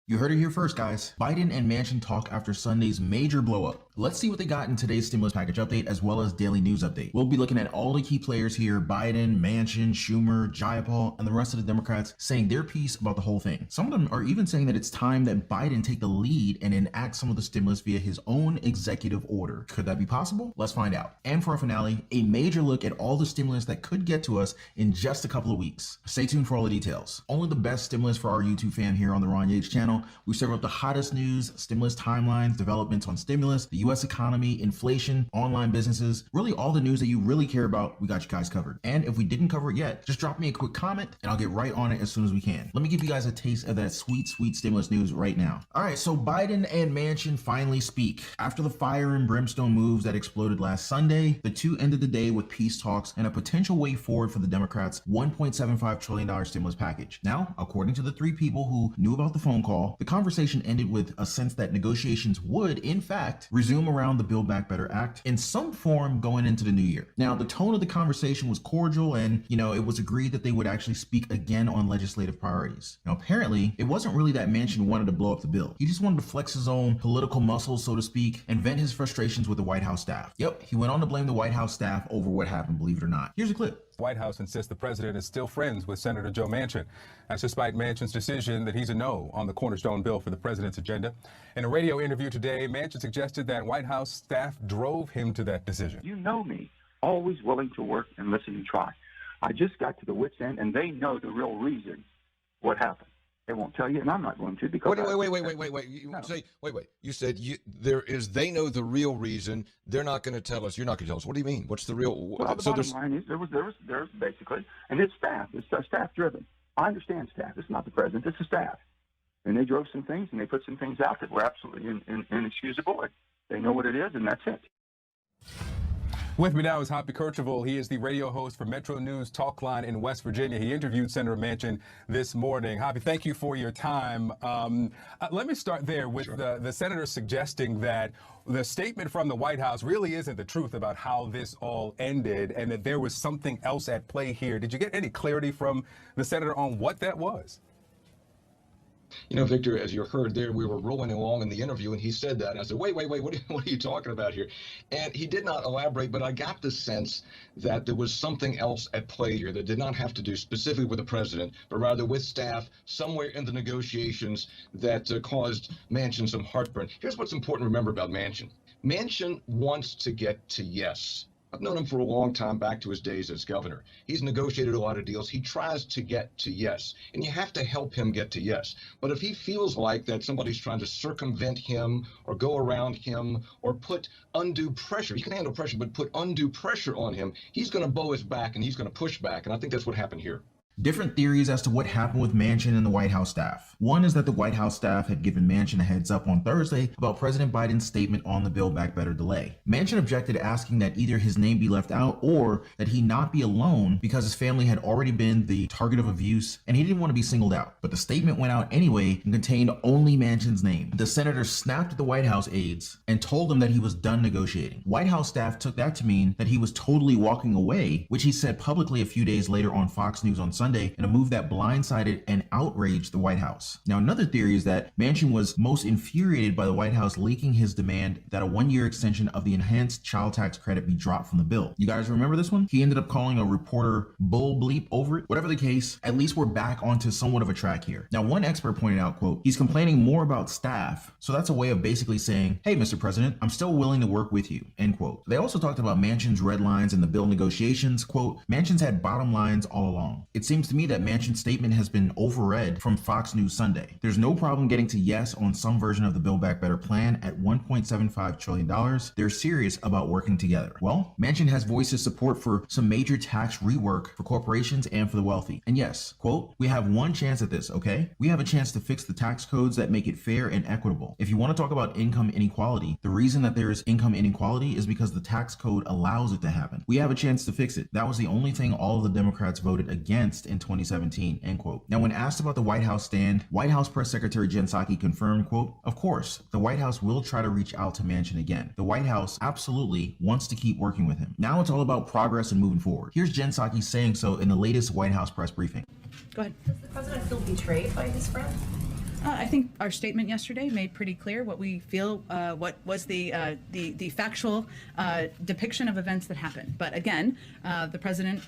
You heard it here first, guys. Biden and Manchin talk after Sunday's major blowup. Let's see what they got in today's stimulus package update as well as daily news update. We'll be looking at all the key players here, Biden, Manchin, Schumer, Jayapal, and the rest of the Democrats saying their piece about the whole thing. Some of them are even saying that it's time that Biden take the lead and enact some of the stimulus via his own executive order. Could that be possible? Let's find out. And for our finale, a major look at all the stimulus that could get to us in just a couple of weeks. Stay tuned for all the details. Only the best stimulus for our YouTube fam here on the Ron Yates channel. We serve up the hottest news, stimulus timelines, developments on stimulus, the U.S. economy, inflation, online businesses, really all the news that you really care about, we got you guys covered. And if we didn't cover it yet, just drop me a quick comment and I'll get right on it as soon as we can. Let me give you guys a taste of that sweet, sweet stimulus news right now. All right, so Biden and Manchin finally speak. After the fire and brimstone moves that exploded last Sunday, the two ended the day with peace talks and a potential way forward for the Democrats' $1.75 trillion stimulus package. Now, according to the three people who knew about the phone call, the conversation ended with a sense that negotiations would, in fact, resume around the Build Back Better Act in some form going into the new year. Now, the tone of the conversation was cordial and, it was agreed that they would actually speak again on legislative priorities. Now, apparently, it wasn't really that Manchin wanted to blow up the bill. He just wanted to flex his own political muscles, so to speak, and vent his frustrations with the White House staff. Yep, he went on to blame the White House staff over what happened, believe it or not. Here's a clip. The White House insists the president is still friends with Senator Joe Manchin. That's despite Manchin's decision that he's a no on the cornerstone bill for the president's agenda. In a radio interview today, Manchin suggested that White House staff drove him to that decision. You know me, always willing to work and listen and try. I just got to the wit's end, and they know the real reason what happened. They won't tell you, and I'm not going to because. Wait. You said they know the real reason. They're not going to tell us. You're not going to tell us. What do you mean? What's the real? Well, the bottom line is there's basically, and it's staff. It's staff driven. I understand staff. It's not the president. It's the staff. And they drove some things, and they put some things out that were absolutely inexcusable. They know what it is, and that's it. With me now is Hoppy Kercheval. He is the radio host for Metro News Talkline in West Virginia. He interviewed Senator Manchin this morning. Hoppy, thank you for your time. Let me start there with the senator suggesting that the statement from the White House really isn't the truth about how this all ended and that there was something else at play here. Did you get any clarity from the senator on what that was? Victor, as you heard there, we were rolling along in the interview, and he said that. And I said, wait, what are you talking about here? And he did not elaborate, but I got the sense that there was something else at play here that did not have to do specifically with the president, but rather with staff somewhere in the negotiations that caused Manchin some heartburn. Here's what's important to remember about Manchin. Manchin wants to get to yes. I've known him for a long time, back to his days as governor. He's negotiated a lot of deals. He tries to get to yes, and you have to help him get to yes. But if he feels like that somebody's trying to circumvent him or go around him or put undue pressure, he can handle pressure, but put undue pressure on him, he's going to bow his back and he's going to push back. And I think that's what happened here. Different theories as to what happened with Manchin and the White House staff. One is that the White House staff had given Manchin a heads up on Thursday about President Biden's statement on the Build Back Better delay. Manchin objected, asking that either his name be left out or that he not be alone because his family had already been the target of abuse and he didn't want to be singled out. But the statement went out anyway and contained only Manchin's name. The senator snapped at the White House aides and told them that he was done negotiating. White House staff took that to mean that he was totally walking away, which he said publicly a few days later on Fox News on Sunday, in a move that blindsided and outraged the White House. Now, another theory is that Manchin was most infuriated by the White House leaking his demand that a one-year extension of the enhanced child tax credit be dropped from the bill. You guys remember this one? He ended up calling a reporter bull bleep over it. Whatever the case, at least we're back onto somewhat of a track here. Now, one expert pointed out, quote, he's complaining more about staff. So that's a way of basically saying, hey, Mr. President, I'm still willing to work with you, end quote. They also talked about Manchin's red lines in the bill negotiations. Quote, Manchin's had bottom lines all along. It seems to me that Manchin's statement has been overread from Fox News Sunday. There's no problem getting to yes on some version of the Build Back Better plan at $1.75 trillion. They're serious about working together. Well, Manchin has voiced his support for some major tax rework for corporations and for the wealthy. And yes, quote, we have one chance at this, okay? We have a chance to fix the tax codes that make it fair and equitable. If you want to talk about income inequality, the reason that there is income inequality is because the tax code allows it to happen. We have a chance to fix it. That was the only thing all of the Democrats voted against in 2017, end quote. Now, when asked about the White House stand, White House Press Secretary Jen Psaki confirmed, quote, of course, the White House will try to reach out to Manchin again. The White House absolutely wants to keep working with him. Now it's all about progress and moving forward. Here's Jen Psaki saying so in the latest White House press briefing. Go ahead. Does the president feel betrayed by his friend? I think our statement yesterday made pretty clear what we feel, what was the factual depiction of events that happened. But again, the president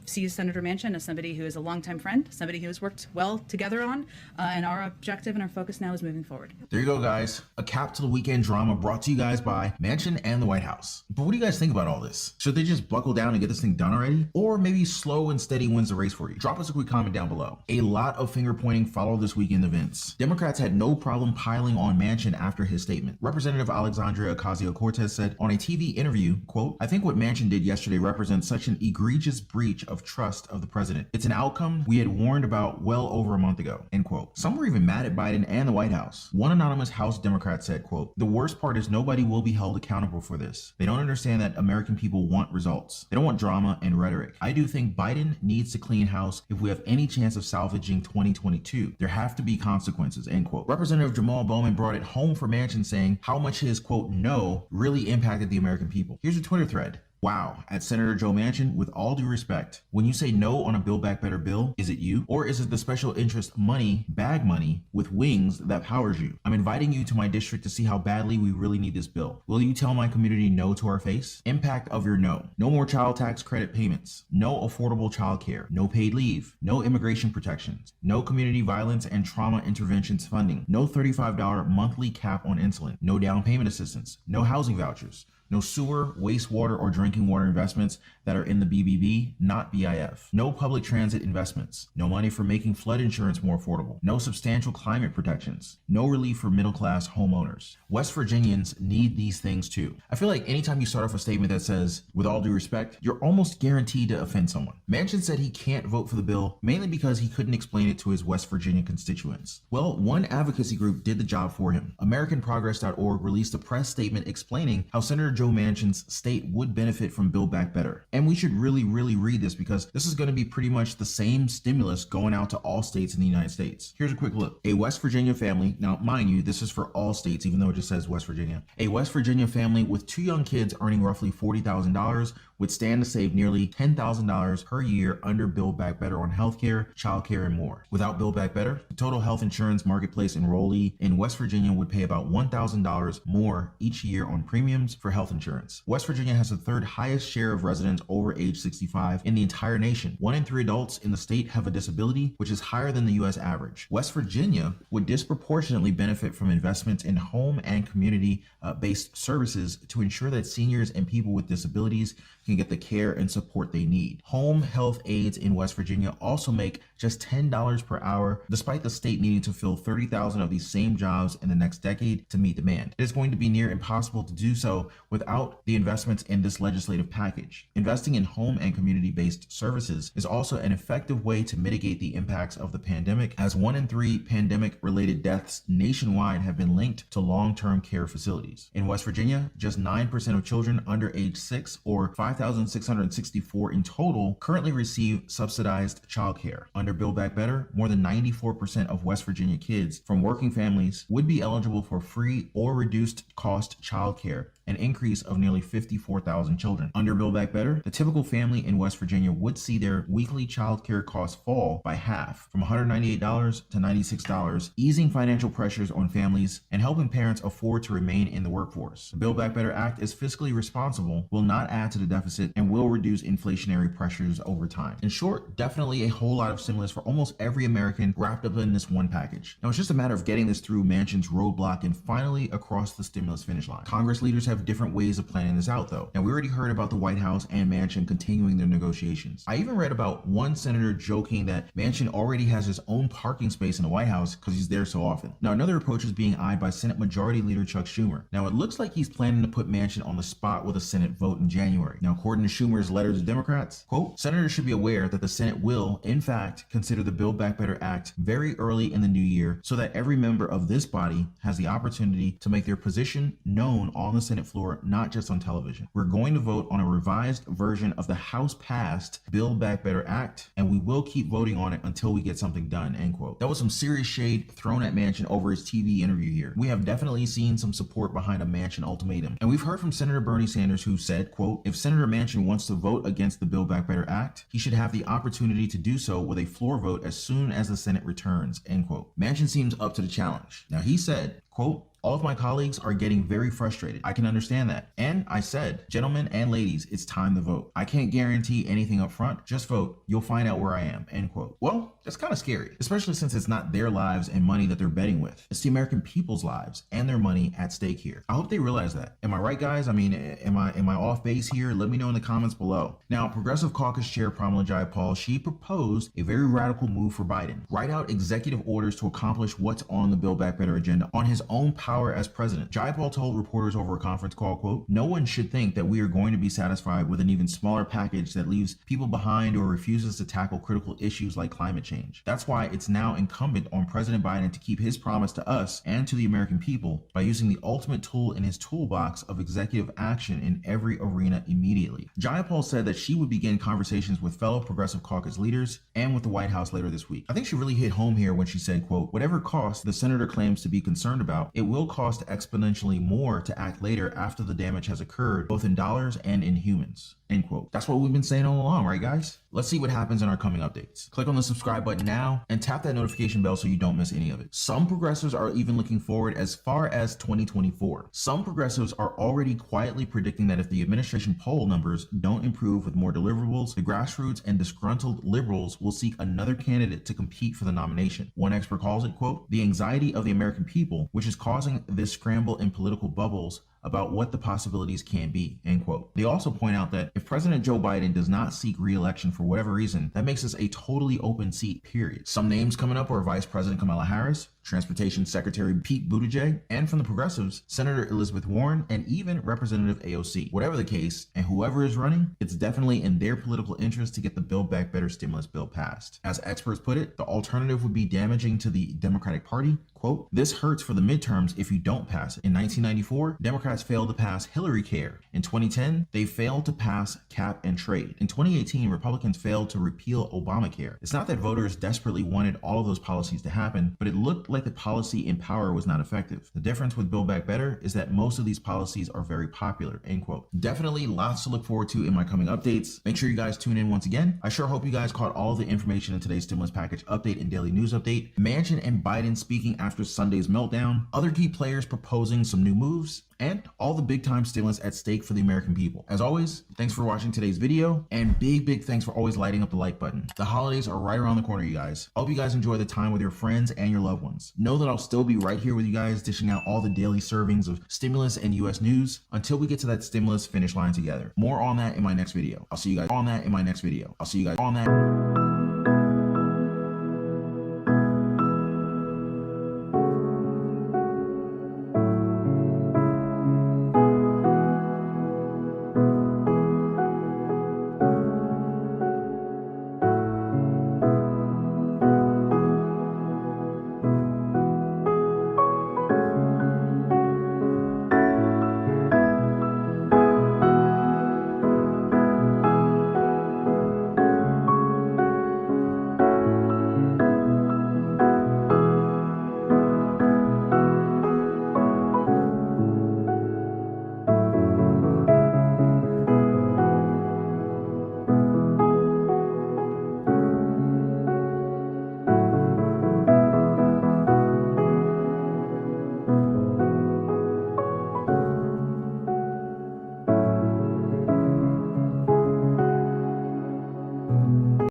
sees Senator Manchin as somebody who is a longtime friend, somebody who has worked well together on, and our objective and our focus now is moving forward. There you go, guys. A cap to the weekend drama brought to you guys by Manchin and the White House. But what do you guys think about all this? Should they just buckle down and get this thing done already? Or maybe slow and steady wins the race for you? Drop us a quick comment down below. A lot of finger pointing followed this weekend events. Democrats had no problem piling on Manchin after his statement. Representative Alexandria Ocasio-Cortez said on a TV interview, quote, "I think what Manchin did yesterday represents such an egregious breach of trust of the president. It's an outcome we had warned about well over a month ago," end quote. Some were even mad at Biden and the White House. One anonymous House Democrat said, quote, "The worst part is nobody will be held accountable for this. They don't understand that American people want results. They don't want drama and rhetoric. I do think Biden needs to clean house if we have any chance of salvaging 2022. There have to be consequences," end quote. Representative Jamal Bowman brought it home for Manchin, saying how much his, quote, "no" really impacted the American people. Here's a Twitter thread. Wow, at Senator Joe Manchin, with all due respect, when you say no on a Build Back Better bill, is it you? Or is it the special interest money, bag money, with wings that powers you? I'm inviting you to my district to see how badly we really need this bill. Will you tell my community no to our face? Impact of your no. No more child tax credit payments. No affordable child care. No paid leave. No immigration protections. No community violence and trauma interventions funding. No $35 monthly cap on insulin. No down payment assistance. No housing vouchers. No sewer, wastewater, or drinking water investments that are in the BBB, not BIF. No public transit investments. No money for making flood insurance more affordable. No substantial climate protections. No relief for middle-class homeowners. West Virginians need these things too. I feel like anytime you start off a statement that says, "with all due respect," you're almost guaranteed to offend someone. Manchin said he can't vote for the bill mainly because he couldn't explain it to his West Virginia constituents. Well, one advocacy group did the job for him. AmericanProgress.org released a press statement explaining how Senator Joe Manchin's state would benefit from Build Back Better. And we should really read this because this is going to be pretty much the same stimulus going out to all states in the United States. Here's a quick look. A West Virginia family, now mind you, this is for all states, even though it just says West Virginia. A West Virginia family with 2 young kids earning roughly $40,000 would stand to save nearly $10,000 per year under Build Back Better on healthcare, childcare, and more. Without Build Back Better, the total health insurance marketplace enrollee in West Virginia would pay about $1,000 more each year on premiums for health insurance. West Virginia has the 3rd highest share of residents over age 65 in the entire nation. 1 in 3 adults in the state have a disability, which is higher than the U.S. average. West Virginia would disproportionately benefit from investments in home and community-based services to ensure that seniors and people with disabilities can get the care and support they need. Home health aides in West Virginia also make just $10 per hour, despite the state needing to fill 30,000 of these same jobs in the next decade to meet demand. It is going to be near impossible to do so without the investments in this legislative package. Investing in home and community-based services is also an effective way to mitigate the impacts of the pandemic, as 1 in 3 pandemic-related deaths nationwide have been linked to long-term care facilities. In West Virginia, just 9% of children under age 6, or 5,664 in total, currently receive subsidized childcare. Under Build Back Better, more than 94% of West Virginia kids from working families would be eligible for free or reduced cost childcare, an increase of nearly 54,000 children. Under Build Back Better, the typical family in West Virginia would see their weekly child care costs fall by half, from $198 to $96, easing financial pressures on families and helping parents afford to remain in the workforce. The Build Back Better Act is fiscally responsible, will not add to the deficit, and will reduce inflationary pressures over time. In short, definitely a whole lot of stimulus for almost every American wrapped up in this one package. Now, it's just a matter of getting this through Manchin's roadblock and finally across the stimulus finish line. Congress leaders have different ways of planning this out, though. Now, we already heard about the White House and Manchin continuing their negotiations. I even read about one senator joking that Manchin already has his own parking space in the White House because he's there so often. Now, another approach is being eyed by Senate Majority Leader Chuck Schumer. Now, it looks like he's planning to put Manchin on the spot with a Senate vote in January. Now, according to Schumer's letter to Democrats, quote, "Senators should be aware that the Senate will, in fact, consider the Build Back Better Act very early in the new year so that every member of this body has the opportunity to make their position known on the Senate floor, not just on television. We're going to vote on a revised version of the House-passed Build Back Better Act, and we will keep voting on it until we get something done," end quote. That was some serious shade thrown at Manchin over his TV interview here. We have definitely seen some support behind a Manchin ultimatum. And we've heard from Senator Bernie Sanders, who said, quote, "If Senator Senator Manchin wants to vote against the Build Back Better Act, he should have the opportunity to do so with a floor vote as soon as the Senate returns, end quote. Manchin seems up to the challenge. Now he said, quote, all of my colleagues are getting very frustrated. I can understand that. And I said, gentlemen and ladies, it's time to vote. I can't guarantee anything up front. Just vote. You'll find out where I am, end quote. Well, that's kind of scary, especially since it's not their lives and money that they're betting with. It's the American people's lives and their money at stake here. I hope they realize that. Am I right, guys? I mean, am I off base here? Let me know in the comments below. Now, Progressive Caucus Chair Pramila Jayapal, she proposed a very radical move for Biden. Write out executive orders to accomplish what's on the Build Back Better agenda on his own power as president. Jayapal told reporters over a conference call, quote, no one should think that we are going to be satisfied with an even smaller package that leaves people behind or refuses to tackle critical issues like climate change. That's why it's now incumbent on President Biden to keep his promise to us and to the American people by using the ultimate tool in his toolbox of executive action in every arena immediately. Jayapal said that she would begin conversations with fellow Progressive Caucus leaders and with the White House later this week. I think she really hit home here when she said, quote, whatever cost the senator claims to be concerned about, it will cost exponentially more to act later after the damage has occurred, both in dollars and in humans, end quote. That's what we've been saying all along, right, guys? Let's see what happens in our coming updates. Click on the subscribe button now and tap that notification bell so you don't miss any of it. Some progressives are even looking forward as far as 2024. Some progressives are already quietly predicting that if the administration poll numbers don't improve with more deliverables, the grassroots and disgruntled liberals will seek another candidate to compete for the nomination. One expert calls it, quote, the anxiety of the American people, which is causing this scramble in political bubbles about what the possibilities can be, end quote. They also point out that if President Joe Biden does not seek re-election for whatever reason, that makes this a totally open seat, period. Some names coming up are Vice President Kamala Harris, Transportation Secretary Pete Buttigieg, and from the progressives, Senator Elizabeth Warren, and even Representative AOC. Whatever the case, and whoever is running, it's definitely in their political interest to get the Build Back Better stimulus bill passed. As experts put it, the alternative would be damaging to the Democratic Party. Quote, this hurts for the midterms if you don't pass it. In 1994, Democrats failed to pass Hillary Care. In 2010, they failed to pass Cap and Trade. In 2018, Republicans failed to repeal Obamacare. It's not that voters desperately wanted all of those policies to happen, but it looked like the policy in power was not effective. The difference with Build Back Better is that most of these policies are very popular, end quote. Definitely lots to look forward to in my coming updates. Make sure you guys tune in once again. I sure hope you guys caught all the information in today's stimulus package update and daily news update. Manchin and Biden speaking after Sunday's meltdown, other key players proposing some new moves, and all the big time stimulus at stake for the American people. As always, thanks for watching today's video, and big thanks for always lighting up the like button. The holidays are right around the corner, you guys. I hope you guys enjoy the time with your friends and your loved ones. Know that I'll still be right here with you guys, dishing out all the daily servings of stimulus and US news until we get to that stimulus finish line together. More on that in my next video. I'll see you guys on that in my next video. I'll see you guys on that.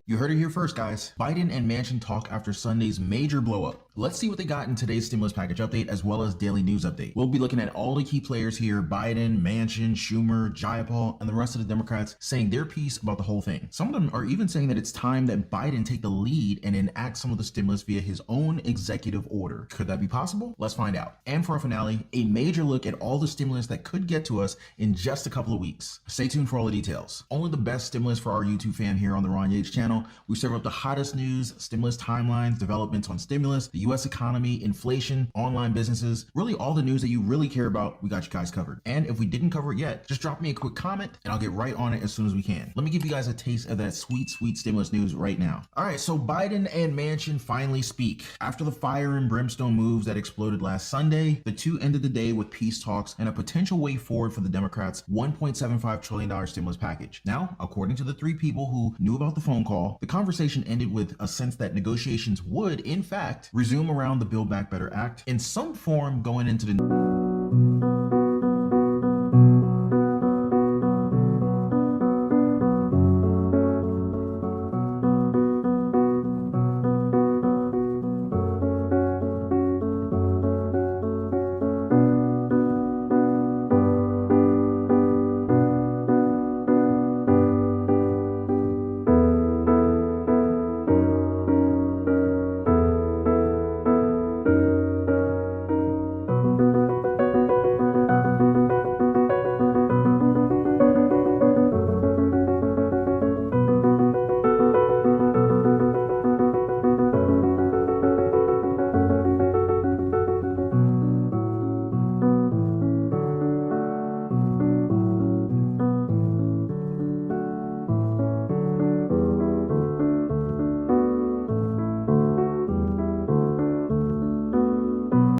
You heard it here first, guys. Biden and Manchin talk after Sunday's major blowup. Let's see what they got in today's stimulus package update as well as daily news update. We'll be looking at all the key players here, Biden, Manchin, Schumer, Jayapal, and the rest of the Democrats saying their piece about the whole thing. Some of them are even saying that it's time that Biden take the lead and enact some of the stimulus via his own executive order. Could that be possible? Let's find out. And for our finale, a major look at all the stimulus that could get to us in just a couple of weeks. Stay tuned for all the details. Only the best stimulus for our YouTube fam here on the Ron Yates channel. We serve up the hottest news, stimulus timelines, developments on stimulus, the US economy, inflation, online businesses, really all the news that you really care about, we got you guys covered. And if we didn't cover it yet, just drop me a quick comment and I'll get right on it as soon as we can. Let me give you guys a taste of that sweet, sweet stimulus news right now. All right, so Biden and Manchin finally speak. After the fire and brimstone moves that exploded last Sunday, the two ended the day with peace talks and a potential way forward for the Democrats' $1.75 trillion stimulus package. Now, according to the three people who knew about the phone call, the conversation ended with a sense that negotiations would, in fact, resume around the Build Back Better Act in some form going into the